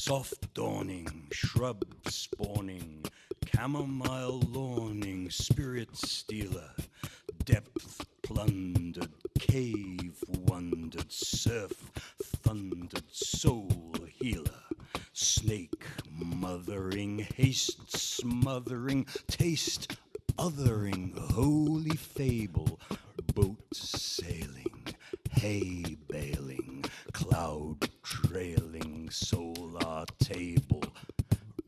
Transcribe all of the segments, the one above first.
soft dawning, shrub spawning, chamomile lawning, spirit stealer, depth plundered, cave wondered, surf thundered, soul healer, snake mothering, haste smothering, taste othering, holy fable, boat sailing, hay baling, cloud trailing, solar table,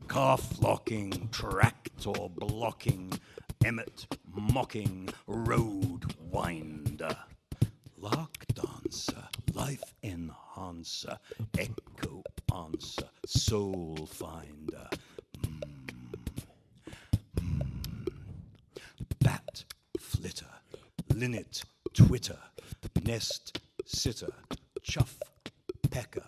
calf locking, tractor blocking, emmet mocking, road winder, lark dancer, life enhancer, echo answer, soul finder, bat flitter, linnet twitter, nest sitter, chuff pecker,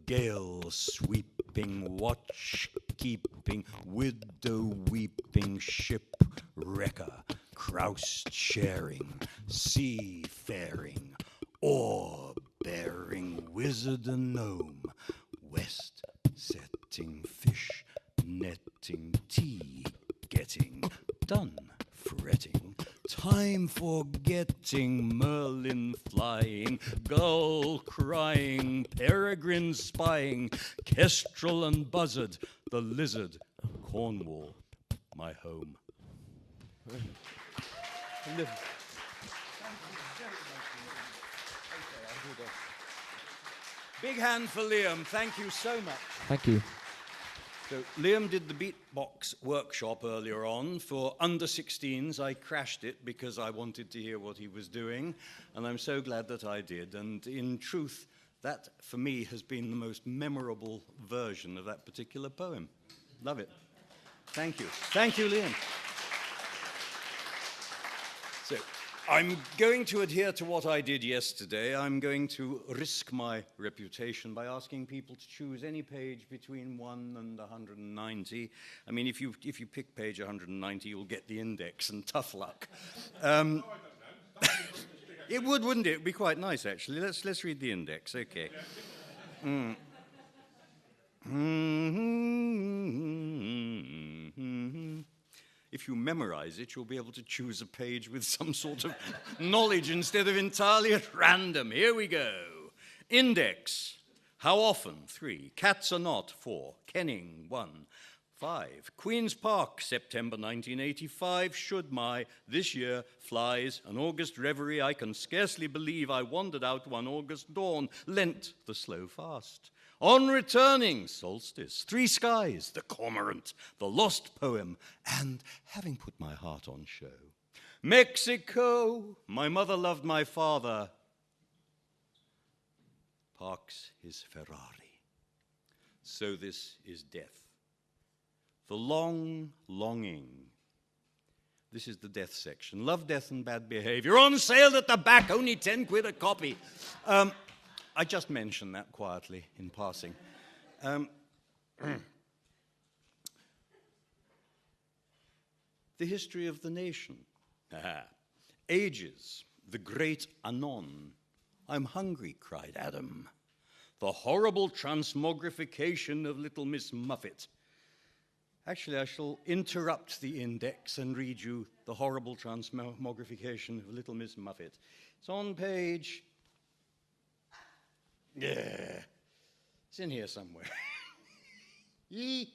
gale sweeping, watch keeping, widow weeping, ship wrecker, grouse sharing, seafaring, oar bearing, wizard and gnome, west setting, fish netting, tea getting, done fretting, time forgetting, Merlin flying, gull crying, peregrine spying, kestrel and buzzard, the lizard, Cornwall, my home. Big hand for Liam. Thank you so much. Thank you. So Liam did the beatbox workshop earlier on for under 16s. I crashed it because I wanted to hear what he was doing, and I'm so glad that I did. And in truth, that for me has been the most memorable version of that particular poem. Love it. Thank you. Thank you, Liam. So I'm going to adhere to what I did yesterday. I'm going to risk my reputation by asking people to choose any page between 1 and 190. I mean, if you pick page 190, you'll get the index, and tough luck. It would, wouldn't it? It'd be quite nice, actually. Let's read the index. Okay. If you memorize it, you'll be able to choose a page with some sort of knowledge instead of entirely at random. Here we go. Index. How often? 3. Cats are not. 4. Kenning. 1. 5. Queen's Park, September 1985. Should my, this year, flies, an August reverie. I can scarcely believe I wandered out one August dawn. Lent the slow fast. On returning, solstice, 3 skies, the cormorant, the lost poem, and having put my heart on show. Mexico, my mother loved my father, parks his Ferrari. So this is death. The long longing. This is the death section. Love, death, and bad behavior. On sale at the back, only 10 quid a copy. I just mentioned that quietly in passing. The history of the nation. Ages, the great anon. I'm hungry, cried Adam. The horrible transmogrification of little Miss Muffet. Actually, I shall interrupt the index and read you the horrible transmogrification of little Miss Muffet. It's on page... Yeah, it's in here somewhere. We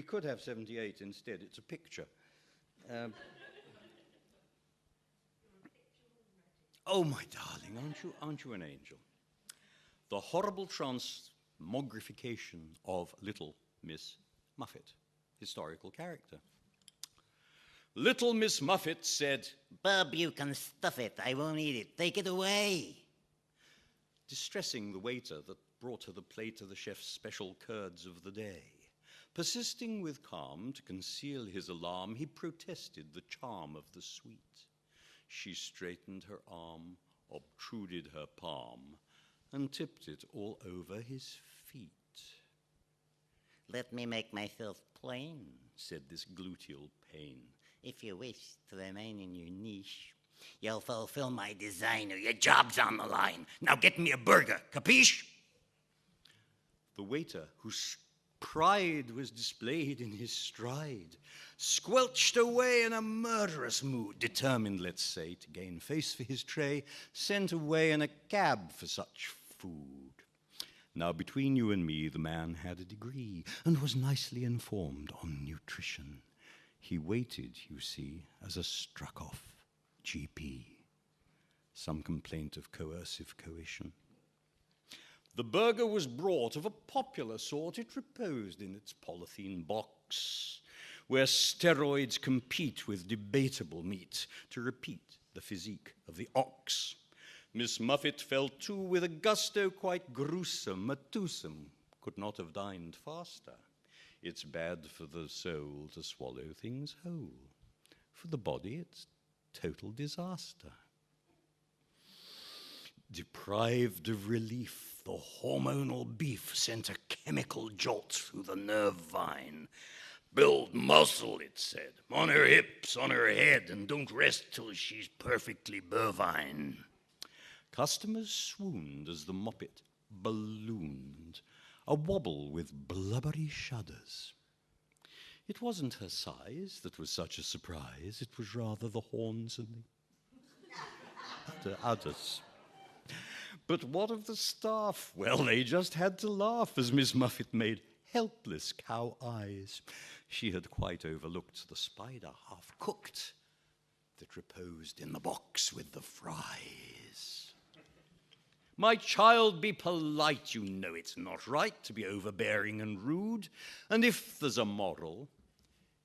could have 78 instead. It's a picture. Oh, my darling, aren't you an angel? The horrible transmogrification of little Miss Muffet, historical character. Little Miss Muffet said, Bub, you can stuff it. I won't eat it. Take it away. Distressing the waiter that brought her the plate of the chef's special curds of the day. Persisting with calm to conceal his alarm, he protested the charm of the sweet. She straightened her arm, obtruded her palm, and tipped it all over his feet. Let me make myself plain, said this gluteal pain. if you wish to remain in your niche. You'll fulfill my design or your job's on the line. Now get me a burger, capiche? The waiter, whose pride was displayed in his stride, squelched away in a murderous mood, determined, let's say, to gain face for his tray, sent away in a cab for such food. Now, between you and me, the man had a degree and was nicely informed on nutrition. He waited, you see, as a struck-off GP. Some complaint of coercive coition. The burger was brought of a popular sort. It reposed in its polythene box, where steroids compete with debatable meat to repeat the physique of the ox. Miss Muffet fell to with a gusto quite gruesome. A twosome could not have dined faster. It's bad for the soul to swallow things whole. For the body, it's total disaster. Deprived of relief, the hormonal beef sent a chemical jolt through the nerve vine. Build muscle, it said, on her hips, on her head, and don't rest till she's perfectly bovine. Customers swooned as the moppet ballooned, a wobble with blubbery shudders. It wasn't her size that was such a surprise, it was rather the horns and the udders. But what of the staff? Well, they just had to laugh as Miss Muffet made helpless cow eyes. She had quite overlooked the spider, half-cooked, that reposed in the box with the fries. My child, be polite. You know it's not right to be overbearing and rude. And if there's a moral,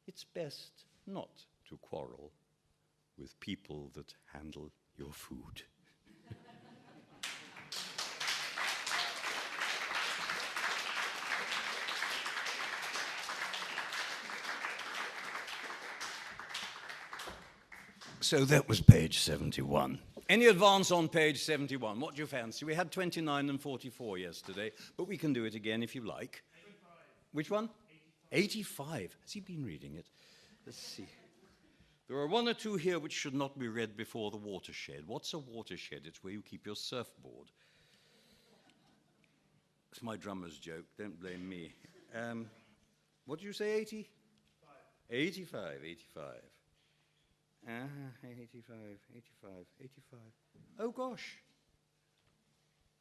it's best not to quarrel with people that handle your food. So that was page 71. Any advance on page 71? What do you fancy? We had 29 and 44 yesterday, but we can do it again if you like. 85. Which one? 85. Has he been reading it? Let's see. There are one or two here which should not be read before the watershed. What's a watershed? It's where you keep your surfboard. It's my drummer's joke. Don't blame me. What did you say, 80? 85, 85. 85, 85, 85. Oh, gosh.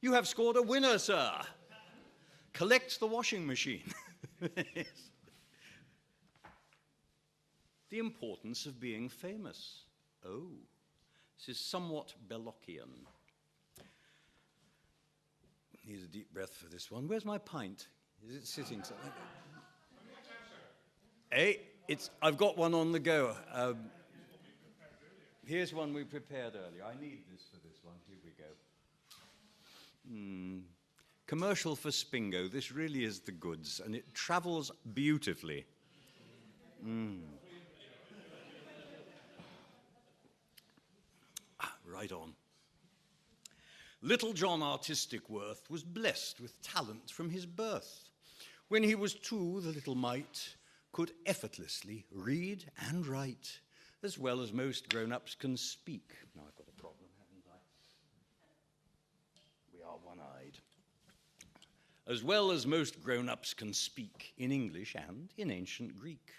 You have scored a winner, sir. Collect the washing machine. The importance of being famous. Oh, this is somewhat Bellockian. Need a deep breath for this one. Where's my pint? Is it sitting something? Hey, I've got one on the go. Here's one we prepared earlier. I need this for this one. Here we go. Commercial for Spingo. This really is the goods, and it travels beautifully. Right on. Little John Artistic Worth was blessed with talent from his birth. When he was 2, the little mite could effortlessly read and write, as well as most grown-ups can speak. Now I've got a problem, haven't I? We are one-eyed. As well as most grown-ups can speak in English and in ancient Greek.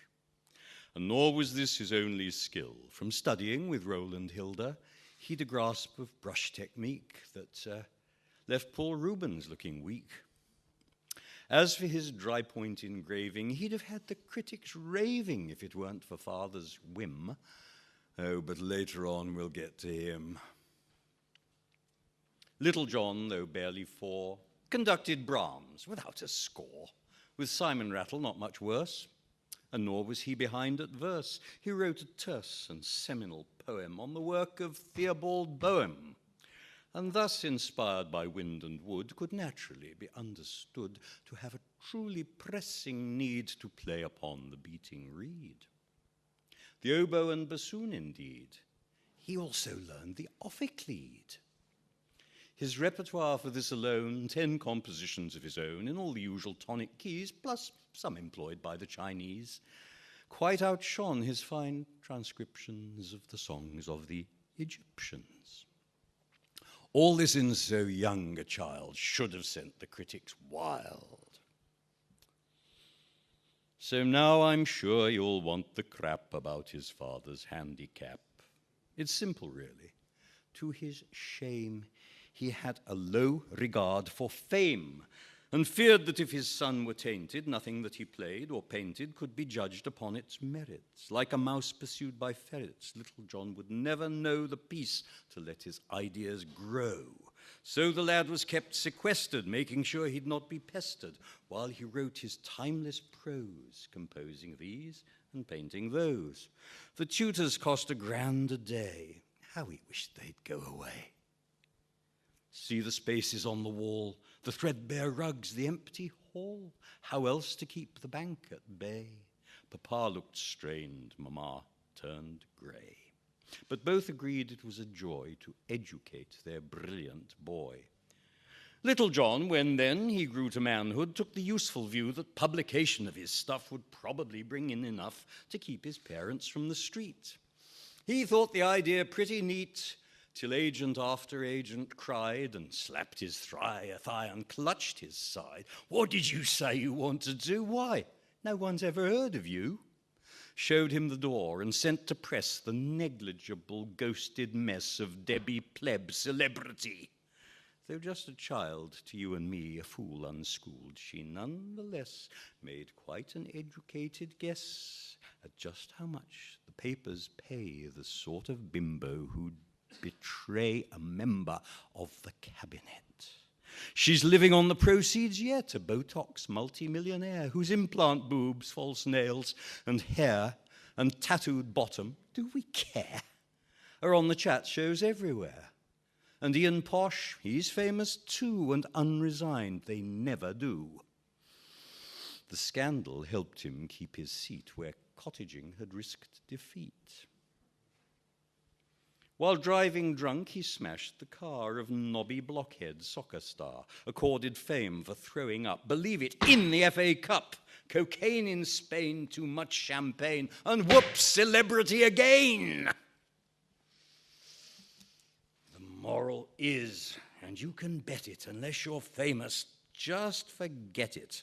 And nor was this his only skill. From studying with Roland Hilda, he'd a grasp of brush technique that left Paul Rubens looking weak. As for his dry-point engraving, he'd have had the critics raving if it weren't for father's whim. Oh, but later on we'll get to him. Little John, though barely 4, conducted Brahms without a score. With Simon Rattle, not much worse. And nor was he behind at verse. He wrote a terse and seminal poem on the work of Theobald Boehm, and thus, inspired by wind and wood, could naturally be understood to have a truly pressing need to play upon the beating reed. The oboe and bassoon, indeed. He also learned the ophicleid. His repertoire for this alone, 10 compositions of his own in all the usual tonic keys, plus some employed by the Chinese, quite outshone his fine transcriptions of the songs of the Egyptians. All this in so young a child should have sent the critics wild. So now I'm sure you'll want the crap about his father's handicap. It's simple, really. To his shame, he had a low regard for fame, and feared that if his son were tainted, nothing that he played or painted could be judged upon its merits. Like a mouse pursued by ferrets, little John would never know the peace to let his ideas grow. So the lad was kept sequestered, making sure he'd not be pestered, while he wrote his timeless prose, composing these and painting those. The tutors cost £1 a day. How he wished they'd go away. See the spaces on the wall, the threadbare rugs, the empty hall. How else to keep the bank at bay? Papa looked strained, Mamma turned grey. But both agreed it was a joy to educate their brilliant boy. Little John, when then he grew to manhood, took the useful view that publication of his stuff would probably bring in enough to keep his parents from the street. He thought the idea pretty neat, till agent after agent cried and slapped his thigh and clutched his side. What did you say you wanted to do? Why, no one's ever heard of you. Showed him the door and sent to press the negligible ghosted mess of Debbie Pleb celebrity. Though just a child to you and me, a fool unschooled, she nonetheless made quite an educated guess at just how much the papers pay the sort of bimbo who'd betray a member of the cabinet. She's living on the proceeds yet, a Botox multimillionaire whose implant boobs, false nails, and hair, and tattooed bottom, do we care, are on the chat shows everywhere. And Ian Posh, he's famous too, and unresigned, they never do. The scandal helped him keep his seat where cottaging had risked defeat. While driving drunk, he smashed the car of knobby blockhead soccer star, accorded fame for throwing up, believe it, in the FA Cup. Cocaine in Spain, too much champagne, and whoops, celebrity again. The moral is, and you can bet it, unless you're famous, just forget it.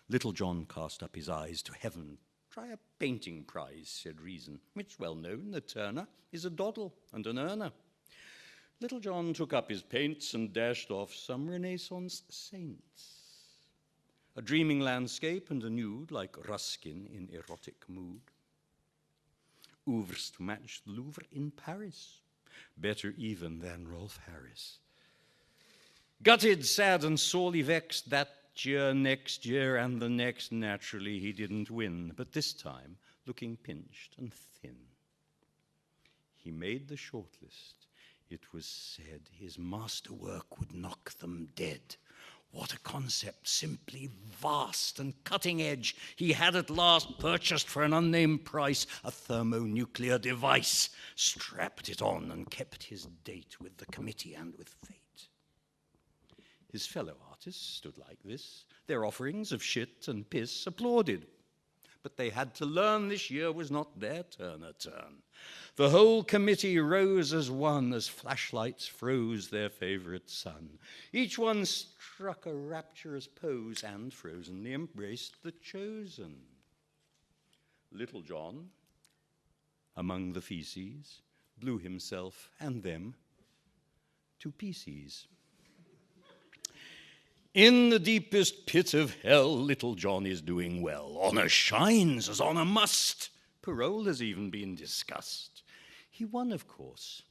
Little John cast up his eyes to heaven. Try a painting prize, said reason. It's well known the Turner is a doddle and an earner. Little John took up his paints and dashed off some Renaissance saints. A dreaming landscape and a nude like Ruskin in erotic mood. Oeuvres to match the Louvre in Paris. Better even than Rolf Harris. Gutted, sad and sorely vexed that year, next year, and the next, naturally, he didn't win, but this time, looking pinched and thin. He made the shortlist. It was said his masterwork would knock them dead. What a concept, simply vast and cutting edge. He had at last purchased for an unnamed price a thermonuclear device, strapped it on and kept his date with the committee and with fate. His fellow artists stood like this, their offerings of shit and piss applauded. But they had to learn this year was not their turn. The whole committee rose as one, as flashlights froze their favorite son. Each one struck a rapturous pose and frozenly embraced the chosen. Little John, among the feces, blew himself and them to pieces. In the deepest pit of hell, little John is doing well. Honor shines as honor must. Parole has even been discussed. He won, of course,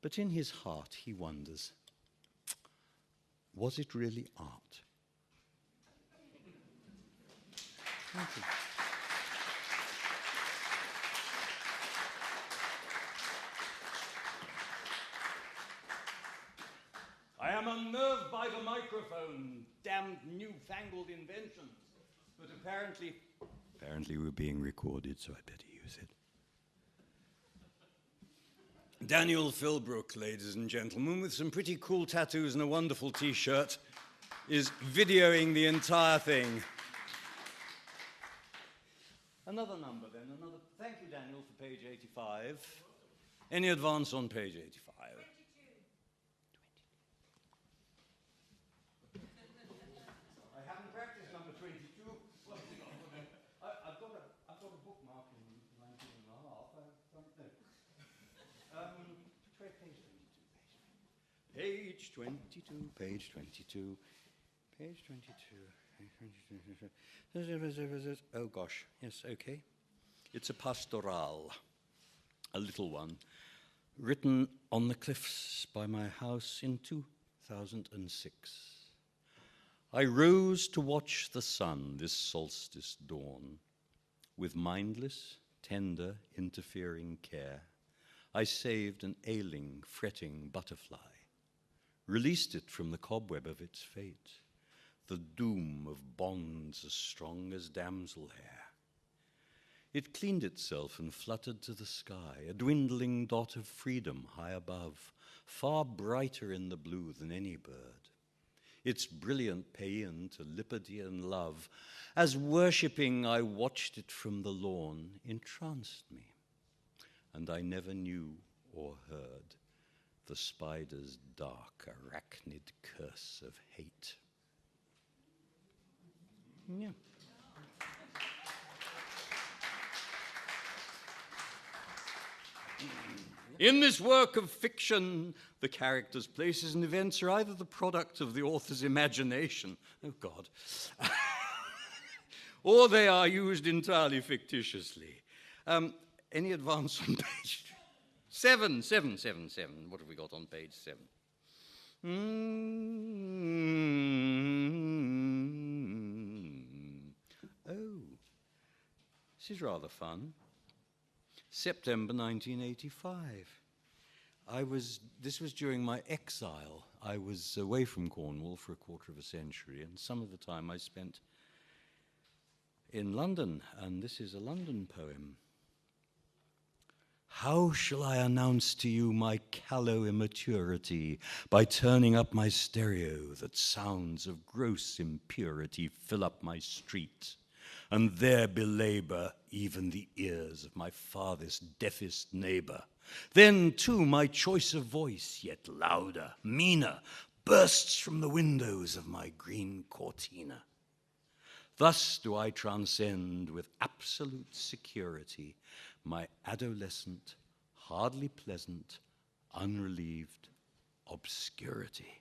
but in his heart he wonders, was it really art? Thank you. I am unnerved by the microphone, damned newfangled inventions. But apparently we're being recorded, so I better use it. Daniel Philbrooks, ladies and gentlemen, with some pretty cool tattoos and a wonderful T-shirt, is videoing the entire thing. Another number then, thank you, Daniel, for page 85. Any advance on page 85? 22. I haven't practiced number 22. Well, I've got a bookmark in 19 and a half. I don't know. Page 22, page 22. Page 22. Oh gosh, yes, okay. It's a pastoral, a little one, written on the cliffs by my house in 2006. I rose to watch the sun this solstice dawn. With mindless, tender, interfering care, I saved an ailing, fretting butterfly, released it from the cobweb of its fate, the doom of bonds as strong as damsel hair. It cleaned itself and fluttered to the sky, a dwindling dot of freedom high above, far brighter in the blue than any bird. Its brilliant paean to Lipidian love, as worshipping I watched it from the lawn, entranced me, and I never knew or heard the spider's dark arachnid curse of hate. Yeah. In this work of fiction, the characters, places, and events are either the product of the author's imagination, oh God, or they are used entirely fictitiously. Any advance on page 7? What have we got on page 7? Oh, this is rather fun. September 1985. This was during my exile. I was away from Cornwall for a quarter of a century, and some of the time I spent in London, and this is a London poem. How shall I announce to you my callow immaturity by turning up my stereo that sounds of gross impurity fill up my street, and there belabor even the ears of my farthest, deafest neighbor? Then, too, my choice of voice, yet louder, meaner, bursts from the windows of my green cortina. Thus do I transcend with absolute security my adolescent, hardly pleasant, unrelieved obscurity.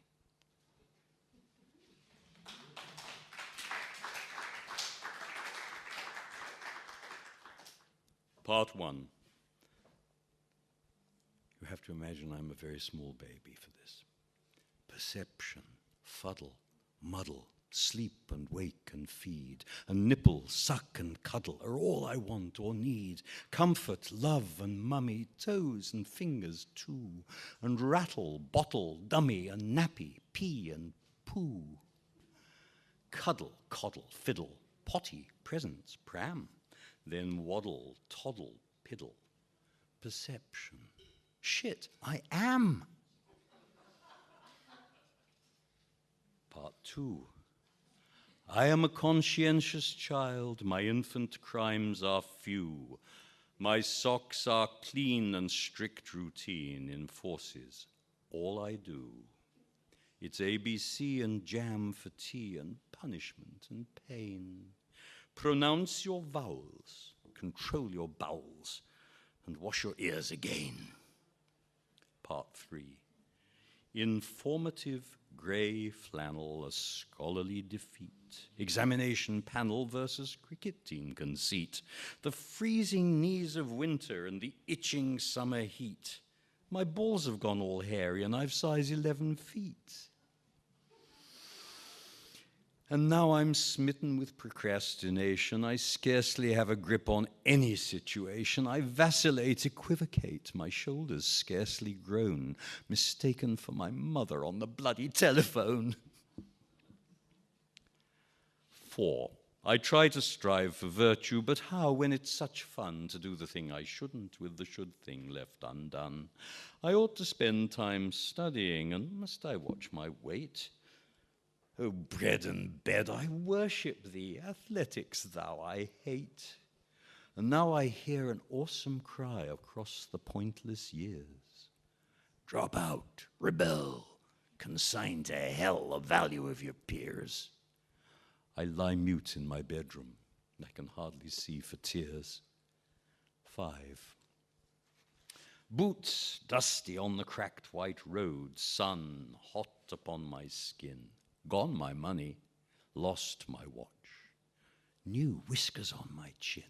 Part 1. You have to imagine I'm a very small baby for this. Perception, fuddle, muddle, sleep and wake and feed, and nipple, suck and cuddle are all I want or need. Comfort, love and mummy, toes and fingers too, and rattle, bottle, dummy and nappy, pee and poo. Cuddle, coddle, fiddle, potty, presents, pram, then waddle, toddle, piddle. Perception. Shit, I am. Part 2. I am a conscientious child, my infant crimes are few. My socks are clean and strict routine enforces all I do. It's ABC and jam for tea and punishment and pain. Pronounce your vowels, control your bowels, and wash your ears again. Part 3. Informative grey flannel, a scholarly defeat. Examination panel versus cricket team conceit. The freezing knees of winter and the itching summer heat. My balls have gone all hairy and I've size 11 feet. And now I'm smitten with procrastination. I scarcely have a grip on any situation. I vacillate, equivocate, my shoulders scarcely grown, mistaken for my mother on the bloody telephone. 4. I try to strive for virtue, but how when it's such fun to do the thing I shouldn't with the should thing left undone? I ought to spend time studying, and must I watch my weight? O bread and bed, I worship thee, athletics thou I hate. And now I hear an awesome cry across the pointless years. Drop out, rebel, consigned to hell, the value of your peers. I lie mute in my bedroom, and I can hardly see for tears. 5. Boots dusty on the cracked white road, sun hot upon my skin. Gone my money, lost my watch. New whiskers on my chin.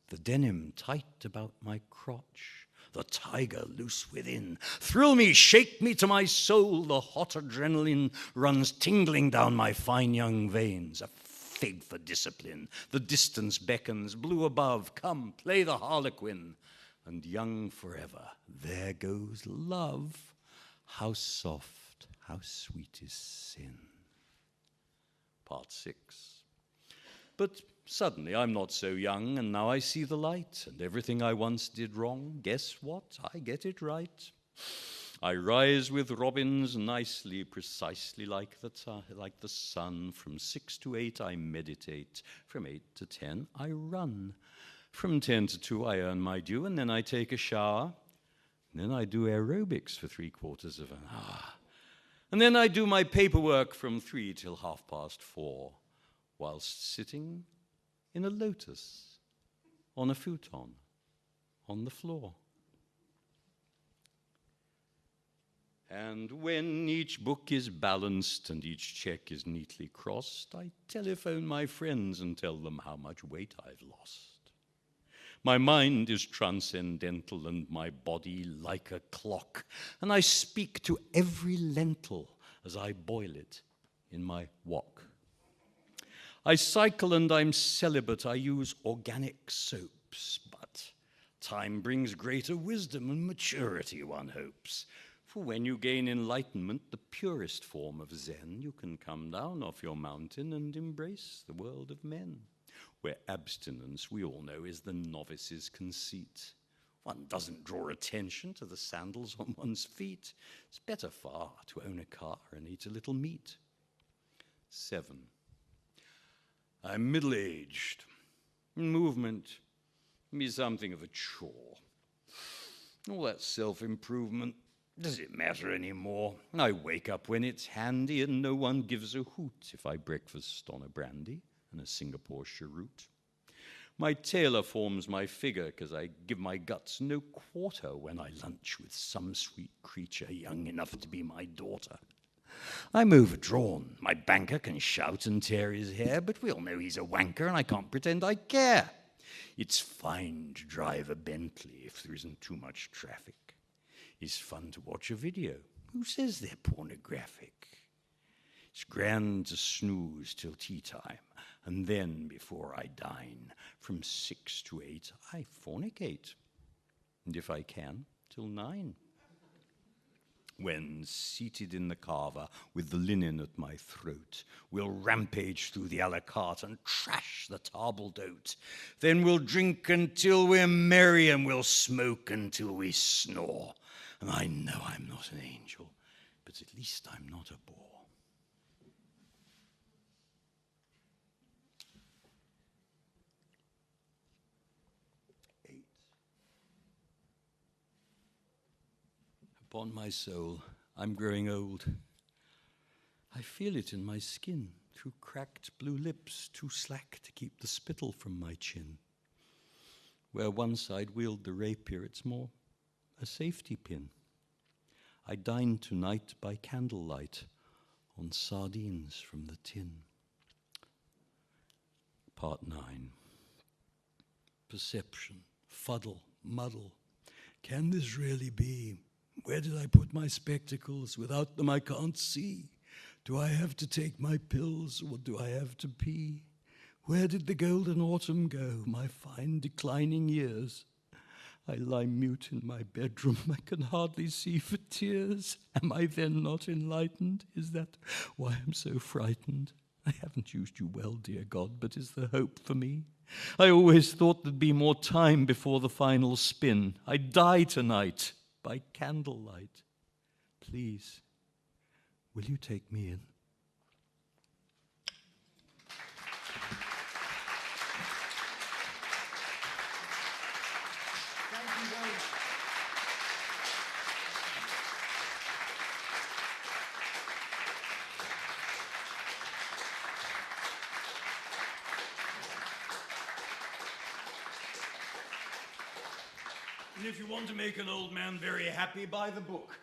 The denim tight about my crotch. The tiger loose within. Thrill me, shake me to my soul. The hot adrenaline runs tingling down my fine young veins. A fig for discipline. The distance beckons, blue above. Come, play the harlequin. And young forever, there goes love. How soft, how sweet is sin. Part 6. But suddenly I'm not so young, and now I see the light, and everything I once did wrong, guess what? I get it right. I rise with robins nicely, precisely like the sun. From 6 to 8 I meditate. From 8 to 10 I run. From 10 to 2 I earn my due, and then I take a shower. And then I do aerobics for 3/4 of an hour. And then I do my paperwork from 3 till 4:30, whilst sitting in a lotus on a futon on the floor. And when each book is balanced and each check is neatly crossed, I telephone my friends and tell them how much weight I've lost. My mind is transcendental and my body like a clock, and I speak to every lentil as I boil it in my wok. I cycle and I'm celibate. I use organic soaps, but time brings greater wisdom and maturity, one hopes. For when you gain enlightenment, the purest form of Zen, you can come down off your mountain and embrace the world of men, where abstinence, we all know, is the novice's conceit. One doesn't draw attention to the sandals on one's feet. It's better far to own a car and eat a little meat. 7. I'm middle-aged. Movement can be something of a chore. All that self-improvement, does it matter anymore? I wake up when it's handy and no one gives a hoot if I breakfast on a brandy and a Singapore cheroot. My tailor forms my figure because I give my guts no quarter when I lunch with some sweet creature young enough to be my daughter. I'm overdrawn. My banker can shout and tear his hair, but we all know he's a wanker and I can't pretend I care. It's fine to drive a Bentley if there isn't too much traffic. It's fun to watch a video. Who says they're pornographic? It's grand to snooze till tea time, and then before I dine, from 6 to 8, I fornicate, and if I can, till 9. When seated in the carver with the linen at my throat, we'll rampage through the a la carte and trash the table-d'hote. Then we'll drink until we're merry and we'll smoke until we snore. And I know I'm not an angel, but at least I'm not a bore. 8. Upon my soul, I'm growing old. I feel it in my skin, through cracked blue lips, too slack to keep the spittle from my chin. Where one side wield the rapier, it's more a safety pin. I dine tonight by candlelight on sardines from the tin. Part 9. Perception, fuddle, muddle. Can this really be? Where did I put my spectacles? Without them I can't see. Do I have to take my pills, or do I have to pee? Where did the golden autumn go, my fine declining years? I lie mute in my bedroom, I can hardly see for tears. Am I then not enlightened? Is that why I'm so frightened? I haven't used you well, dear God, but is there hope for me? I always thought there'd be more time before the final spin. I die tonight by candlelight. Please, will you take me in? And if you want to make an old man very happy, buy the book.